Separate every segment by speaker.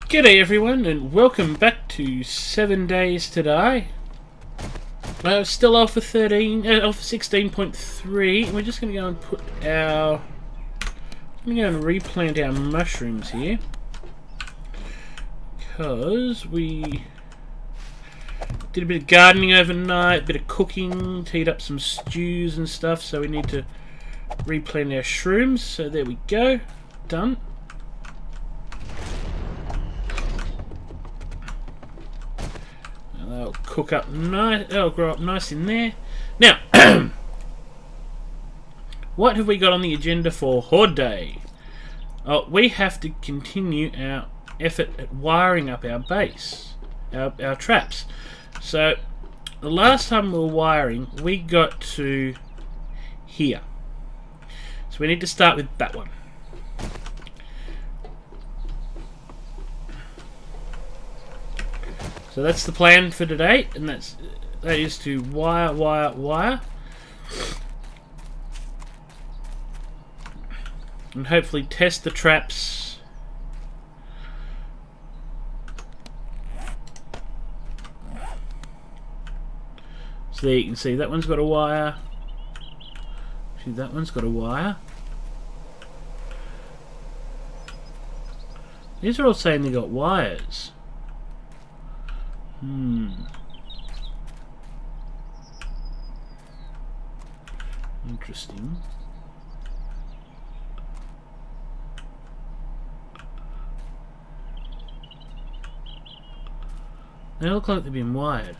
Speaker 1: G'day everyone, and welcome back to 7 Days to Die. Still Alpha 16.3, and we're just going to go and put our... I'm going to go and replant our mushrooms here, because we did a bit of gardening overnight, a bit of cooking, teed up some stews and stuff, so we need to replant our shrooms. So there we go, done. They'll cook up nice. They'll grow up nice in there. Now, what have we got on the agenda for Horde Day? Oh, we have to continue our effort at wiring up our base, our traps. So, the last time we were wiring, we got to here. So we need to start with that one. So that's the plan for today, and that is to wire, and hopefully test the traps. So there you can see that one's got a wire. See, that one's got a wire. These are all saying they got wires. Interesting. They look like they've been wired.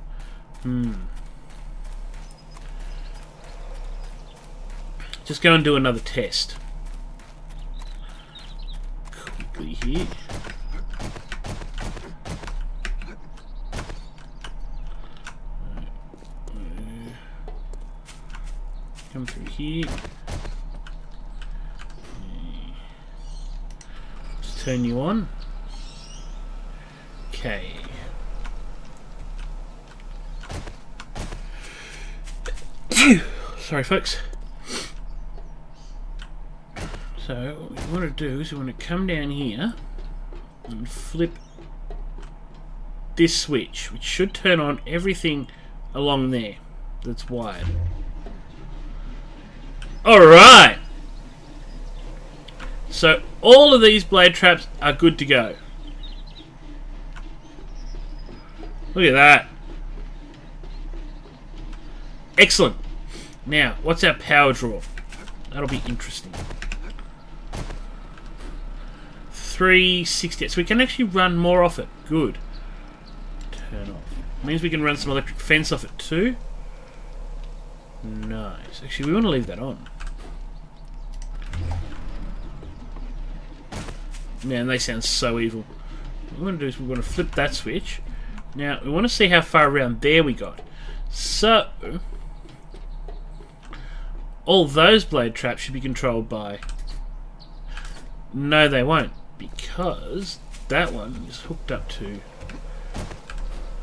Speaker 1: Just go and do another test. Quickly here. Come through here. Just turn you on. Okay. Sorry, folks. So what we want to do is we want to come down here and flip this switch, which should turn on everything along there that's wired. Alright! So all of these blade traps are good to go. Look at that. Excellent. Now, what's our power draw? That'll be interesting. 360. So we can actually run more off it. Good. Turn off. Means we can run some electric fence off it too. Nice. Actually, we want to leave that on. Man, they sound so evil. What we want to do is we want to flip that switch. Now, we want to see how far around there we got. So, all those blade traps should be controlled by... No, they won't. Because that one is hooked up to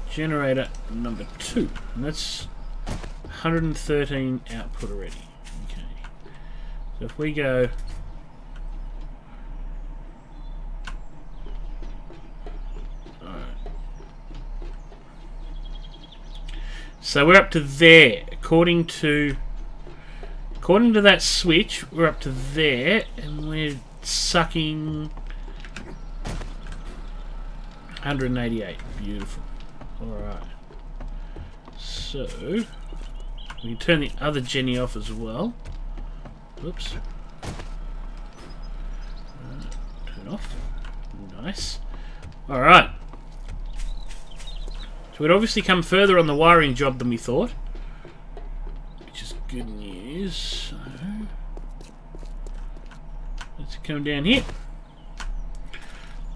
Speaker 1: generator number 2. And that's 113 output already. Okay. So if we go... So we're up to there. According to that switch, we're up to there, and we're sucking 188. Beautiful. Alright. So we can turn the other Jenny off as well. Whoops. Turn off. Nice. Alright. So we'd obviously come further on the wiring job than we thought, which is good news. So let's come down here.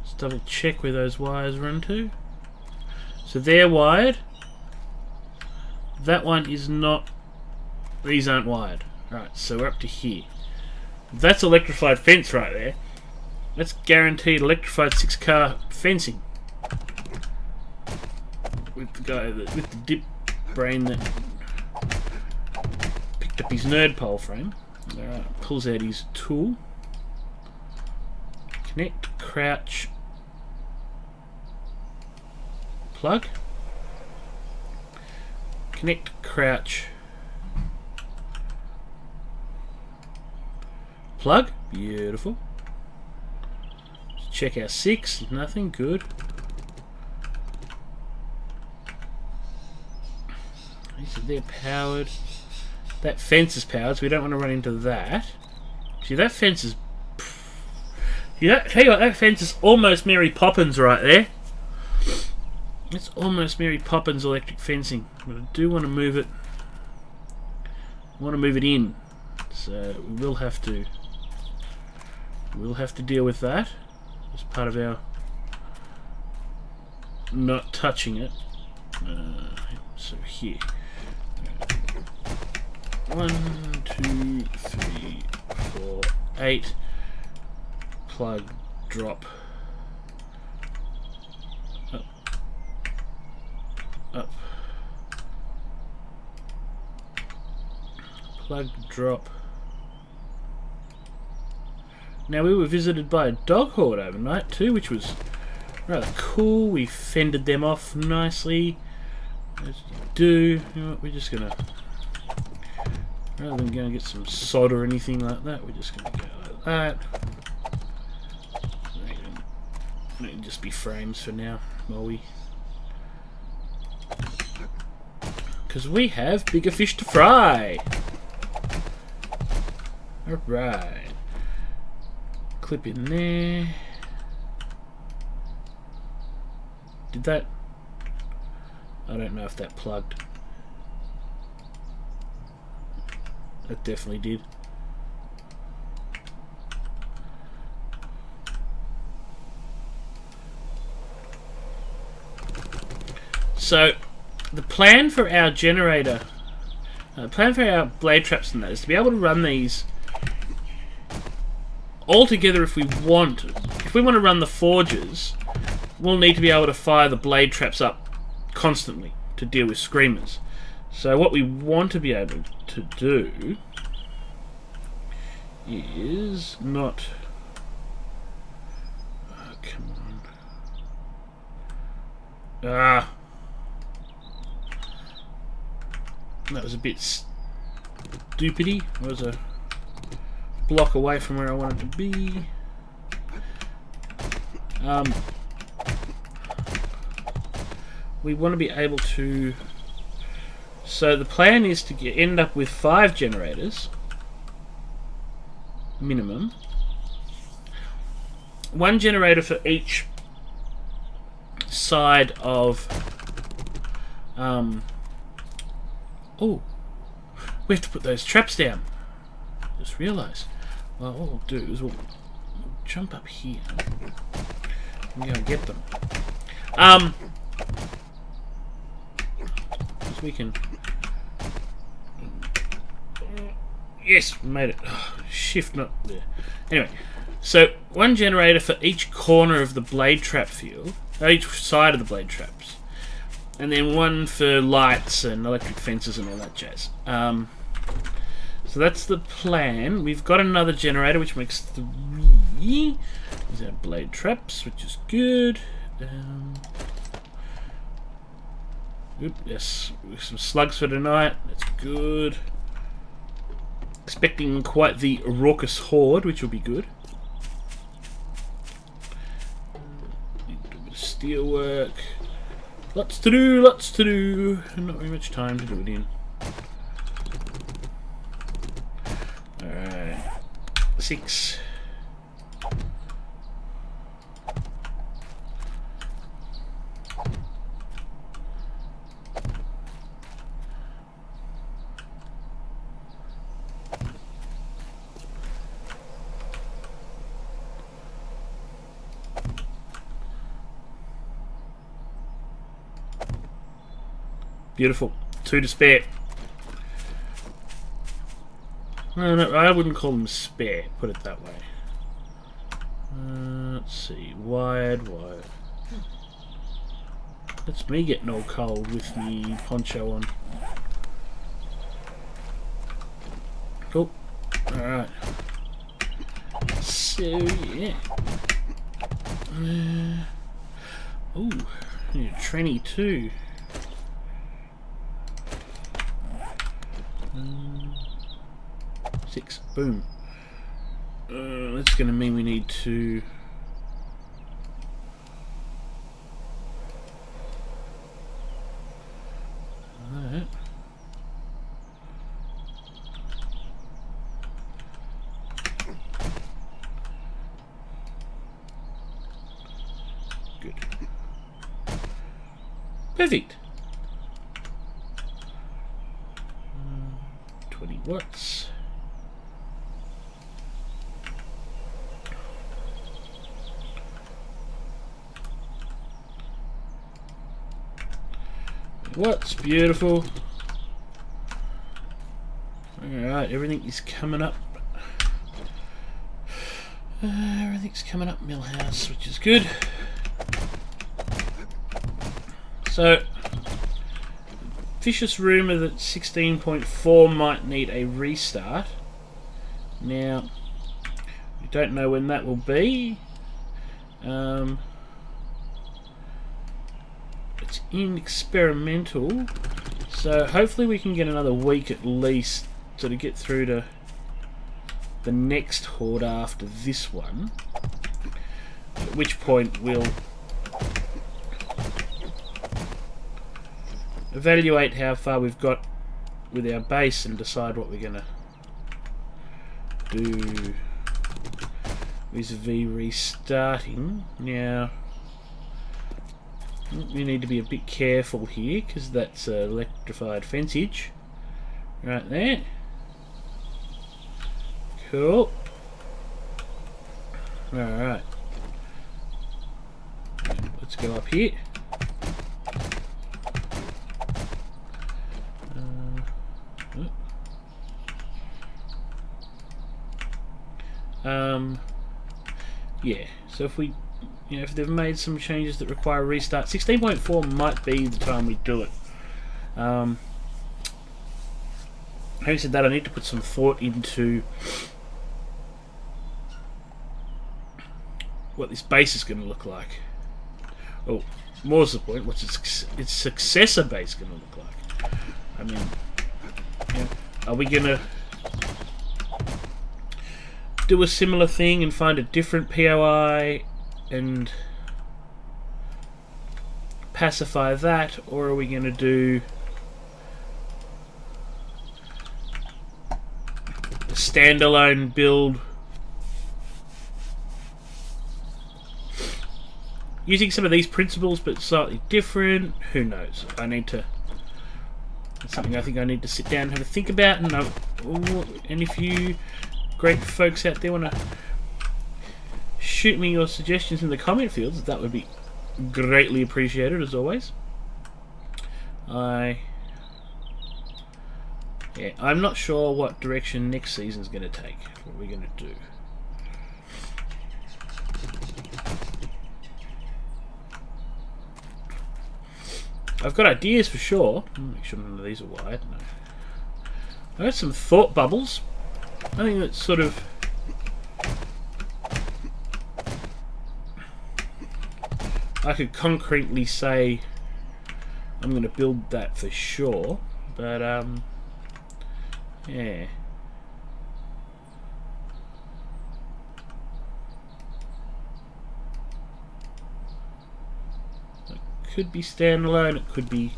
Speaker 1: Let's double check where those wires run to. So they're wired. That one is not. These aren't wired. Right, so we're up to here. That's electrified fence right there. That's guaranteed electrified 6-car fencing. With the guy with the dip brain that picked up his nerd pole frame. Alright, pulls out his tool. Connect, crouch, plug. Connect, crouch. Plug. Beautiful. Let's check our 6. Nothing. Good. They're powered. That fence is powered, so we don't want to run into that. See, that fence is... Yeah, tell you what, that fence is almost Mary Poppins right there. It's almost Mary Poppins electric fencing. But I do want to move it. I want to move it in. So we will have to... We'll have to deal with that as part of our not touching it. So here. 1, 2, 3, 4, 8. Plug, drop. Up. Up. Plug, drop. Now we were visited by a dog horde overnight too, which was rather cool. We fended them off nicely. As you do. You know what, we're just gonna, rather than go and get some sod or anything like that, we're just gonna go like that. They can just be frames for now while we, because we have bigger fish to fry. Alright. Clip in there. Did that? I don't know if that plugged. That definitely did. So, the plan for our generator, plan for our blade traps and that is to be able to run these all together if we want. If we want to run the forges, we'll need to be able to fire the blade traps up constantly to deal with screamers. So what we want to be able to do is not... Oh, come on. Ah! That was a bit stupidity. I was a block away from where I wanted to be. We want to be able to... So the plan is to end up with 5 generators. Minimum. 1 generator for each side of... Oh, we have to put those traps down. Just realised. Well, what we'll do is we'll jump up here and go and get them. So we can. Yes, we made it. Oh, shift not there. Anyway, so 1 generator for each corner of the blade trap field, each side of the blade traps. And then 1 for lights and electric fences and all that jazz. So that's the plan. We've got another generator which makes 3. These are blade traps, which is good. Oop, yes, some slugs for tonight. That's good. Expecting quite the raucous horde, which will be good. Need a bit of steel work. Lots to do, lots to do. Not very much time to do it in. Alright. 6. Beautiful. 2 to spare. No, I wouldn't call them spare, put it that way. Let's see. Wired. That's me getting all cold with me poncho on. Cool. Alright. So, yeah. Ooh. I need a tranny too. 6. Boom. That's going to mean we need to... That. Good. Perfect. 20 watts. What's beautiful. Alright, everything is coming up. Everything's coming up Millhouse, which is good. So, vicious rumour that 16.4 might need a restart. Now, we don't know when that will be. It's in experimental, so hopefully we can get another week at least to get through to the next horde after this one, at which point we'll evaluate how far we've got with our base and decide what we're going to do vis-a-vis restarting. Now, we need to be a bit careful here because that's electrified fencage right there. Cool. Alright. Let's go up here. Yeah, so if we, if they've made some changes that require a restart, 16.4 might be the time we do it. Having said that, I need to put some thought into what this base is going to look like. Oh, more to the point, what's its successor base going to look like? I mean, are we going to do a similar thing and find a different POI and pacify that, or are we going to do a standalone build using some of these principles but slightly different? Who knows? It's something I think I need to sit down and have a think about, and if you great folks out there want to shoot me your suggestions in the comment fields, that would be greatly appreciated as always. I'm not sure what direction next season's going to take. What we're going to do. I've got ideas for sure. Make sure none of these are wired. No. I got some thought bubbles. I think that's sort of I could concretely say I'm going to build that for sure, but yeah. It could be standalone, it could be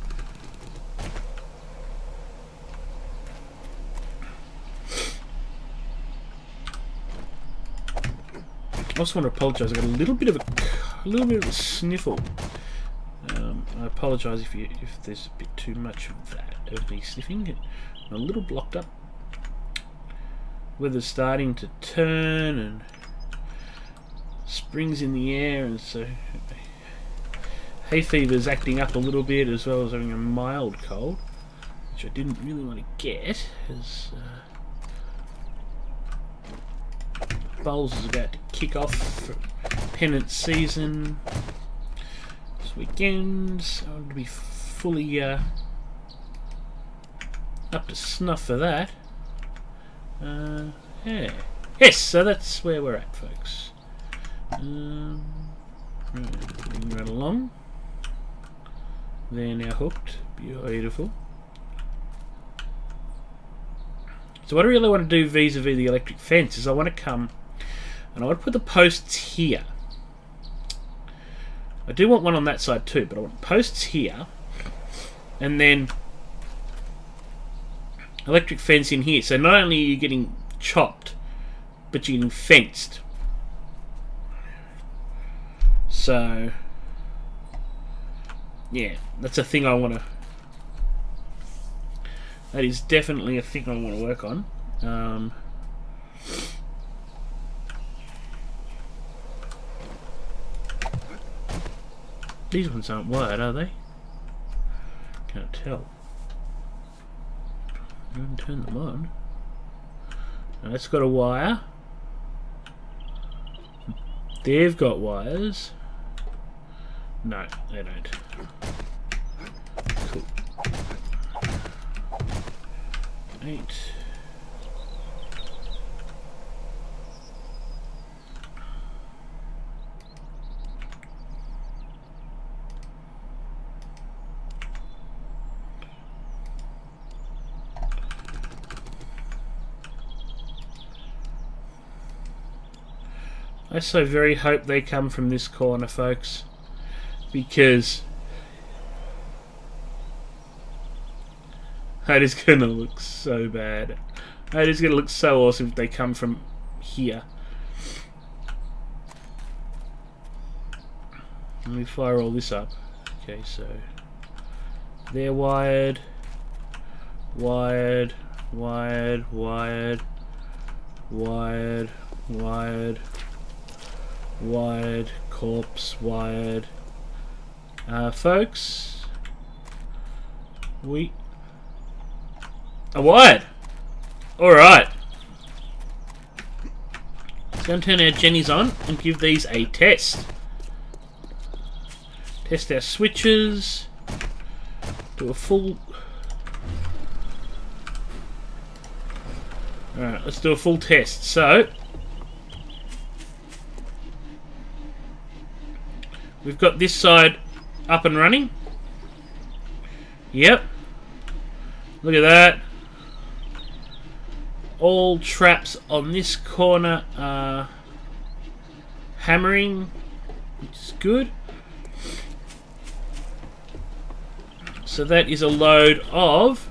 Speaker 1: I also want to apologise. I got a little bit of a sniffle. I apologise if there's a bit too much of that of me sniffing. I'm a little blocked up. Weather's starting to turn and spring's in the air, and so hay fever's acting up a little bit, as well as having a mild cold, which I didn't really want to get, as Bowls is about to kick off for pennant season this weekend, so I want to be fully up to snuff for that. Yeah. Yes, so that's where we're at, folks. Moving right along. They're now hooked. Beautiful. So what I really want to do vis-a-vis the electric fence is I want to come and I want to put the posts here. I do want one on that side too, but I want posts here and then electric fence in here. So not only are you getting chopped, but you're getting fenced. So yeah, that's a thing I want to... That is definitely a thing I want to work on. These ones aren't wired, are they? Can't tell. I haven't turned them on. Now it's got a wire. They've got wires. No, they don't. Cool. 8. I so very hope they come from this corner, folks, because that is going to look so bad. That is going to look so awesome if they come from here. Let me fire all this up. Okay, so they're wired, wired, wired, wired, wired, wired, wired, corpse, wired. Folks, we are wired. Alright. Let's go and turn our Jennies on and give these a test. Test our switches. Do a full... Alright, let's do a full test. So, we've got this side up and running. Yep. Look at that. All traps on this corner are hammering, which is good. So that is a load of...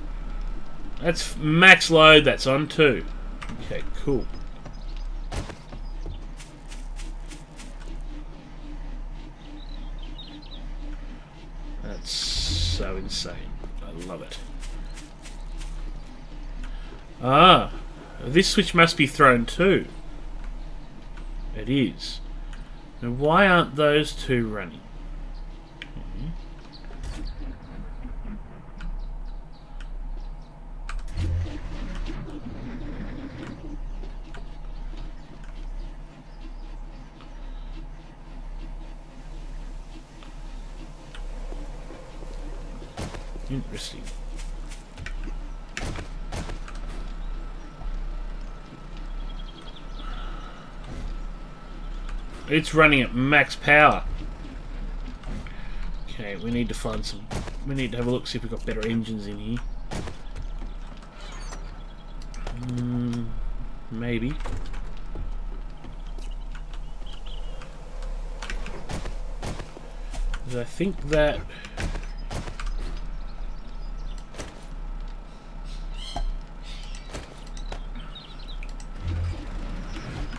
Speaker 1: That's max load that's on too. Okay, cool. That's so insane. I love it. Ah, this switch must be thrown too. It is. Now why aren't those two running? Interesting. It's running at max power. Okay, we need to find some... We need to have a look, see if we've got better engines in here. Maybe. Because I think that...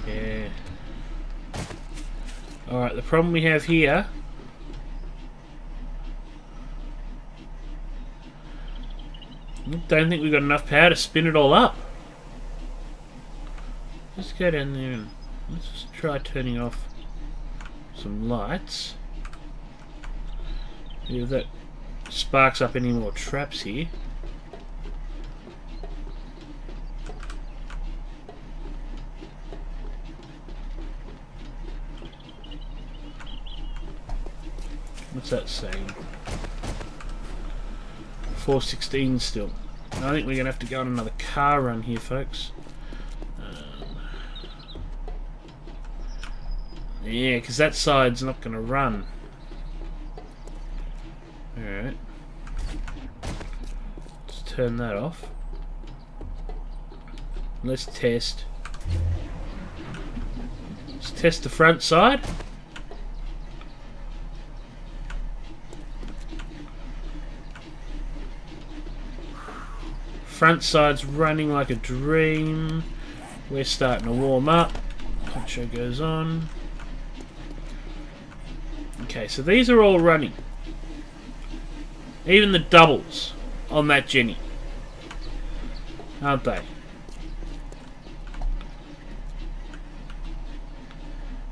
Speaker 1: Yeah. Alright, the problem we have here... I don't think we've got enough power to spin it all up. Let's go down there and let's just try turning off some lights. See if that sparks up any more traps here. What's that saying? 4:16 still. I think we're going to have to go on another car run here, folks. Yeah, because that side's not going to run. Alright. turn that off. Let's test. Let's test the front side. Front side's running like a dream. We're starting to warm up. Poncho goes on. Okay, so these are all running. Even the doubles on that Jenny. Aren't they?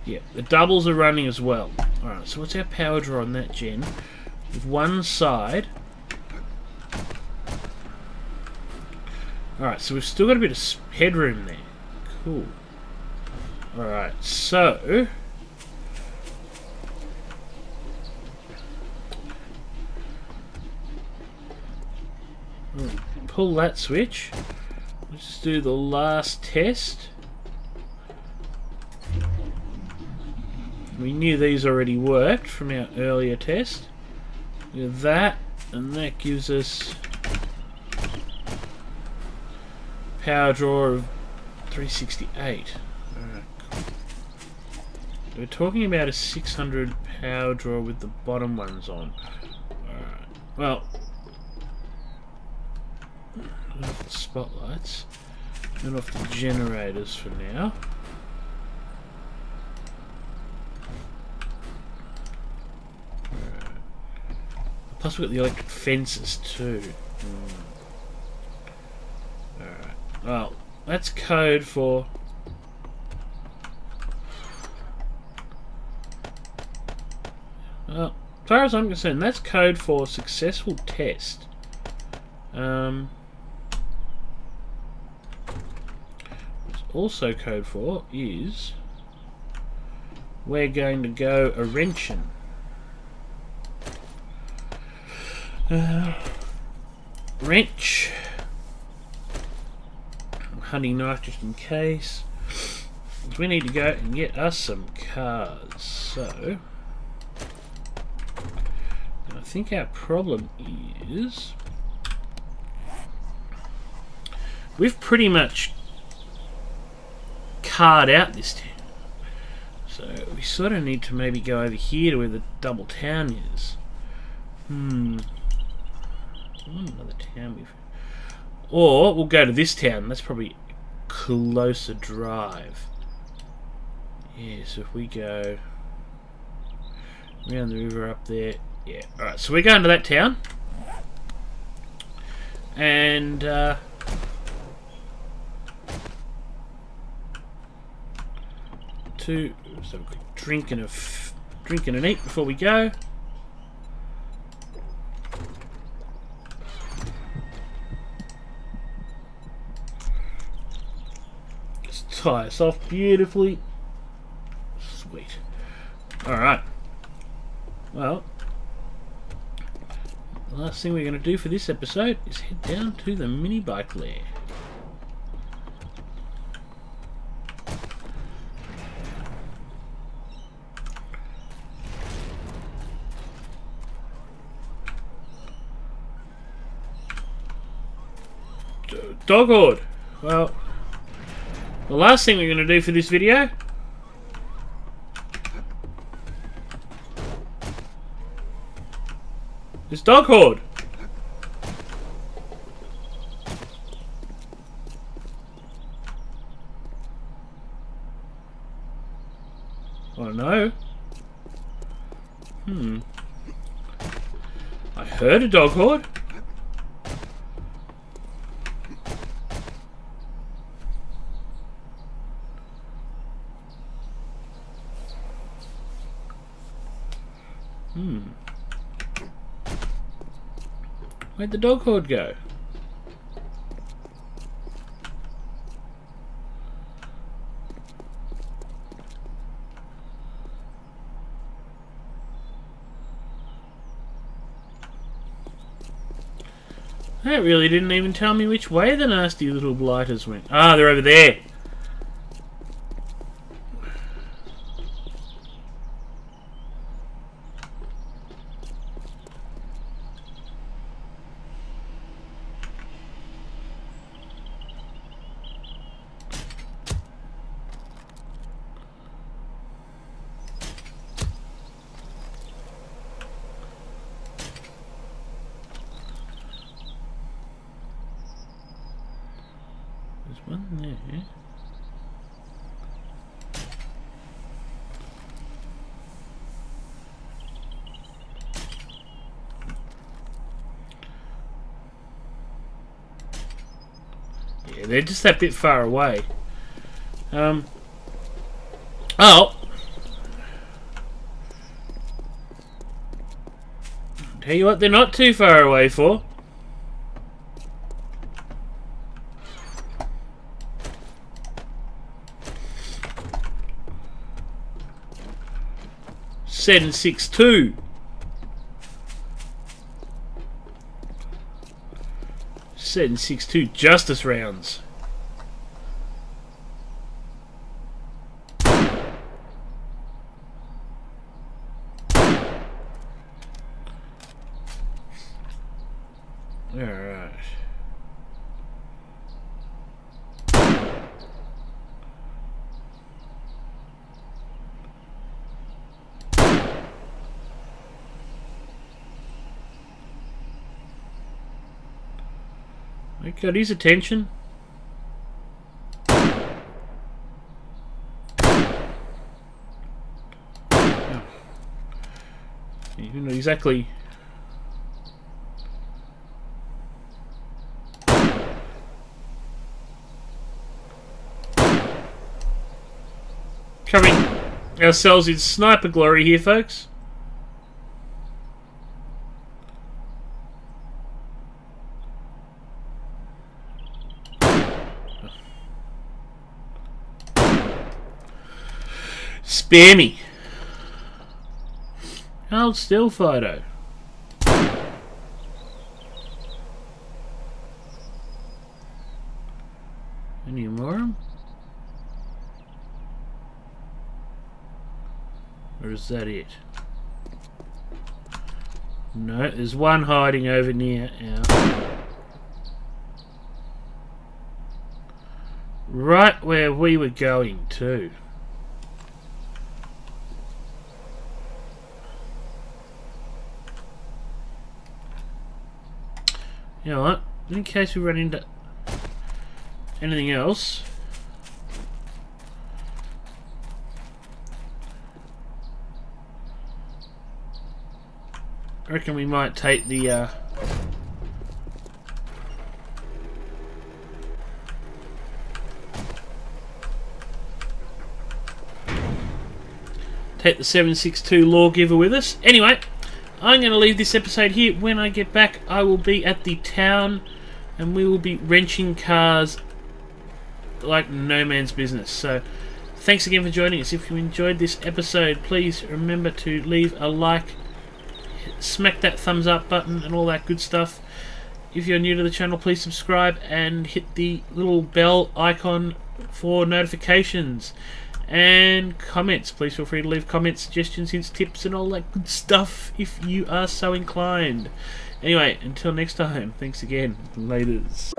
Speaker 1: Yeah, the doubles are running as well. Alright, so what's our power draw on that gen? With one side. Alright, so we've still got a bit of headroom there. Cool. Alright, so... pull that switch. Let's just do the last test. We knew these already worked from our earlier test. Do that, and that gives us power draw of 368. Alright, cool. We're talking about a 600 power draw with the bottom ones on. Alright, well, turn off the spotlights, turn off the generators for now. Plus we've got the electric fences too. Alright. Well, that's code for... well, as far as I'm concerned, that's code for successful test. What's also code for is... we're going to go a wrenching. Wrench. Hunting knife just in case. We need to go and get us some cars. So, I think our problem is we've pretty much carred out this town. So we sort of need to maybe go over here to where the double town is. Another town we've... or we'll go to this town. That's probably a closer drive. Yeah, so if we go around the river up there. Yeah, alright, so we're going to that town. And to so a quick drink and eat before we go. Tie us off beautifully. Sweet. Alright. Well, the last thing we're going to do for this episode is head down to the mini bike lair. Dog horde. Well, the last thing we're going to do for this video is dog horde. Oh no. I heard a dog horde. Where'd the dog horde go? That really didn't even tell me which way the nasty little blighters went. Ah, they're over there. one there. Yeah, they're just that bit far away. Oh! Tell you what, they're not too far away for. Set in 6-2. Set in 6-2 justice rounds. Alright. I got his attention. You know exactly. Coming ourselves in sniper glory here, folks. Spare me. Hold still, Fido. Any more? Or is that it? No, there's one hiding over near our... Right where we were going to. You know what? In case we run into anything else... I reckon we might take the take the 762 lawgiver with us. Anyway, I'm going to leave this episode here. When I get back, I will be at the town and we will be wrenching cars like no man's business. So thanks again for joining us. If you enjoyed this episode, please remember to leave a like, smack that thumbs up button and all that good stuff. If you're new to the channel, please subscribe and hit the little bell icon for notifications. And comments, please feel free to leave comments, suggestions, hints, tips and all that good stuff if you are so inclined. Anyway, until next time, thanks again. Laters.